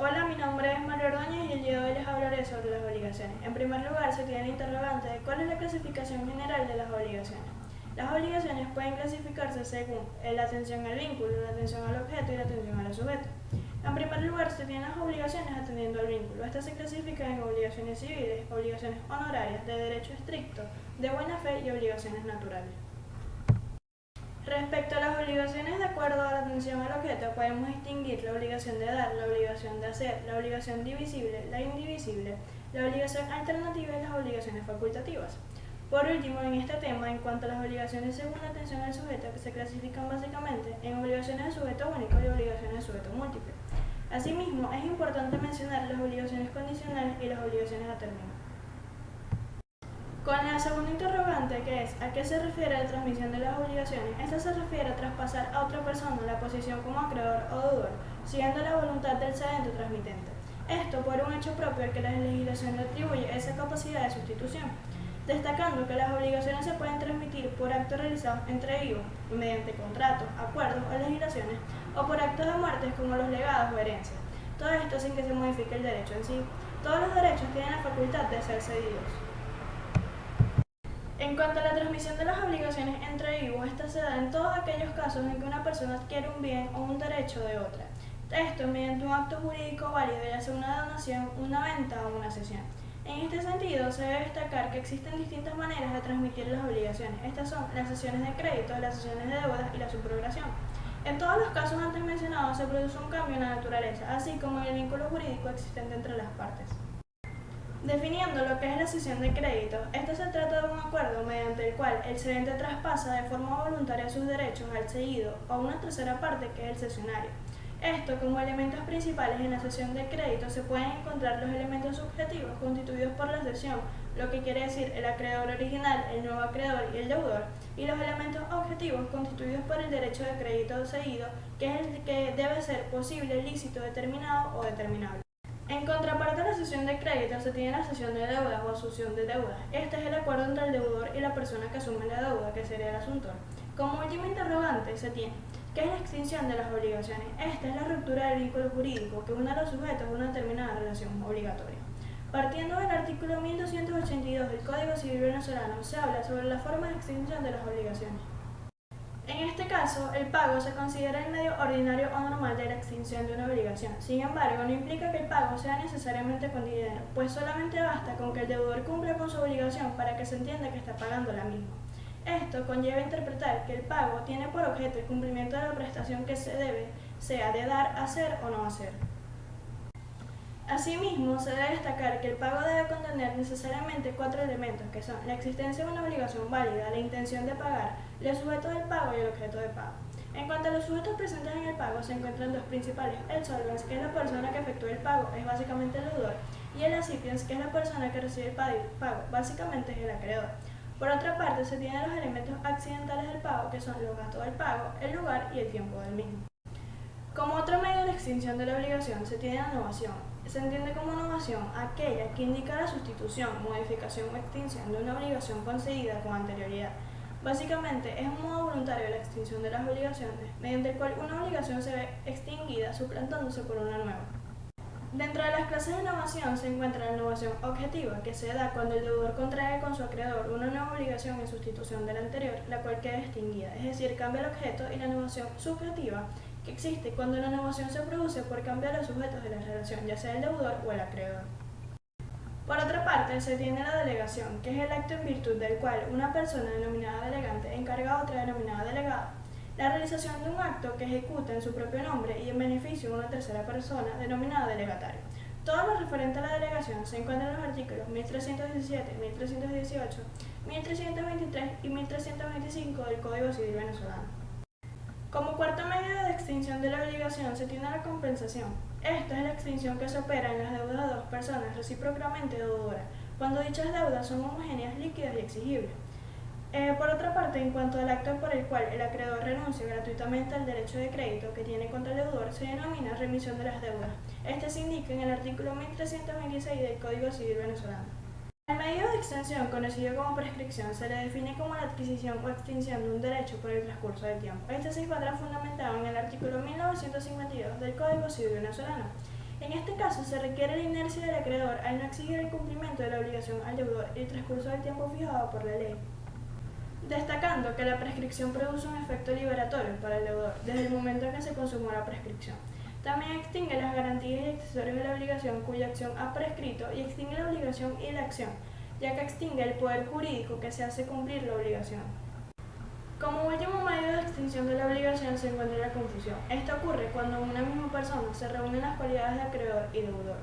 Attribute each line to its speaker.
Speaker 1: Hola, mi nombre es María Ordóñez y el día de hoy les hablaré sobre las obligaciones. En primer lugar, se tiene el interrogante de cuál es la clasificación general de las obligaciones. Las obligaciones pueden clasificarse según la atención al vínculo, la atención al objeto y la atención al sujeto. En primer lugar, se tienen las obligaciones atendiendo al vínculo. Estas se clasifican en obligaciones civiles, obligaciones honorarias, de derecho estricto, de buena fe y obligaciones naturales. Respecto a las obligaciones de acuerdo a la atención al objeto, podemos distinguir la obligación de dar, la obligación de hacer, la obligación divisible, la indivisible, la obligación alternativa y las obligaciones facultativas. Por último, en este tema, en cuanto a las obligaciones según la atención al sujeto, que se clasifican básicamente en obligaciones de sujeto único y obligaciones de sujeto múltiple. Asimismo, es importante mencionar las obligaciones condicionales y las obligaciones a término. Con la segunda interrogante, que es ¿a qué se refiere la transmisión de las obligaciones? Esta se refiere a traspasar a otra persona la posición como acreedor o deudor, siguiendo la voluntad del cedente o transmitente. Esto por un hecho propio al que la legislación le atribuye esa capacidad de sustitución, destacando que las obligaciones se pueden transmitir por actos realizados entre ellos, mediante contratos, acuerdos o legislaciones, o por actos de muerte como los legados o herencias. Todo esto sin que se modifique el derecho en sí. Todos los derechos tienen la facultad de ser cedidos. En cuanto a la transmisión de las obligaciones entre vivos, esta se da en todos aquellos casos en que una persona adquiere un bien o un derecho de otra. Esto mediante un acto jurídico válido, ya sea una donación, una venta o una cesión. En este sentido, se debe destacar que existen distintas maneras de transmitir las obligaciones. Estas son las cesiones de crédito, las cesiones de deudas y la subrogación. En todos los casos antes mencionados se produce un cambio en la naturaleza, así como en el vínculo jurídico existente entre las partes. Definiendo lo que es la cesión de crédito, esto se trata de un acuerdo mediante el cual el cedente traspasa de forma voluntaria sus derechos al cedido o a una tercera parte que es el cesionario. Esto, como elementos principales en la cesión de crédito, se pueden encontrar los elementos subjetivos constituidos por la cesión, lo que quiere decir el acreedor original, el nuevo acreedor y el deudor, y los elementos objetivos constituidos por el derecho de crédito cedido, que es el que debe ser posible, lícito, determinado o determinable. En contraparte a la cesión de crédito se tiene la cesión de deudas o asución de deudas. Este es el acuerdo entre el deudor y la persona que asume la deuda, que sería el asuntor. Como último interrogante se tiene ¿qué es la extinción de las obligaciones? Esta es la ruptura del vínculo jurídico que une a los sujetos a una determinada relación obligatoria. Partiendo del artículo 1282 del Código Civil venezolano, se habla sobre la forma de extinción de las obligaciones. En este caso, el pago se considera el medio ordinario o normal de la extinción de una obligación. Sin embargo, no implica que el pago sea necesariamente con dinero, pues solamente basta con que el deudor cumpla con su obligación para que se entienda que está pagando la misma. Esto conlleva interpretar que el pago tiene por objeto el cumplimiento de la prestación que se debe, sea de dar, hacer o no hacer. Asimismo, se debe destacar que el pago debe contener necesariamente 4 elementos, que son la existencia de una obligación válida, la intención de pagar, el sujeto del pago y el objeto de pago. En cuanto a los sujetos presentes en el pago, se encuentran dos principales: el solvens, que es la persona que efectúa el pago, es básicamente el deudor, y el accipiens, que es la persona que recibe el pago, básicamente es el acreedor. Por otra parte, se tienen los elementos accidentales del pago, que son los gastos del pago, el lugar y el tiempo del mismo. Como otro medio de extinción de la obligación se tiene la novación. Se entiende como novación aquella que indica la sustitución, modificación o extinción de una obligación concedida con anterioridad. Básicamente es un modo voluntario de la extinción de las obligaciones, mediante el cual una obligación se ve extinguida suplantándose por una nueva. Dentro de las clases de novación se encuentra la novación objetiva, que se da cuando el deudor contrae con su acreedor una nueva obligación en sustitución de la anterior, la cual queda extinguida, es decir, cambia el objeto, y la novación subjetiva, que existe cuando la novación se produce por cambio de los sujetos de la relación, ya sea el deudor o el acreedor. Por otra parte, se tiene la delegación, que es el acto en virtud del cual una persona denominada delegante encarga a otra denominada delegada la realización de un acto que ejecuta en su propio nombre y en beneficio de una tercera persona denominada delegatario. Todo lo referente a la delegación se encuentra en los artículos 1317, 1318, 1323 y 1325 del Código Civil venezolano. Como cuarto medio de extinción de la obligación se tiene la compensación. Esta es la extinción que se opera en las deudas de dos personas recíprocamente deudoras, cuando dichas deudas son homogéneas, líquidas y exigibles. Por otra parte, en cuanto al acto por el cual el acreedor renuncia gratuitamente al derecho de crédito que tiene contra el deudor, se denomina remisión de las deudas. Este se indica en el artículo 1326 del Código Civil venezolano. El medio de extensión, conocido como prescripción, se le define como la adquisición o extinción de un derecho por el transcurso del tiempo. Este se encuentra fundamentado en el artículo 1952 del Código Civil venezolano. En este caso, se requiere la inercia del acreedor al no exigir el cumplimiento de la obligación al deudor y el transcurso del tiempo fijado por la ley. Destacando que la prescripción produce un efecto liberatorio para el deudor desde el momento en que se consumó la prescripción. También extingue las garantías y accesorios de la obligación cuya acción ha prescrito y extingue la obligación y la acción, ya que extingue el poder jurídico que se hace cumplir la obligación. Como último medio de extinción de la obligación se encuentra la confusión. Esto ocurre cuando en una misma persona se reúnen las cualidades de acreedor y deudor.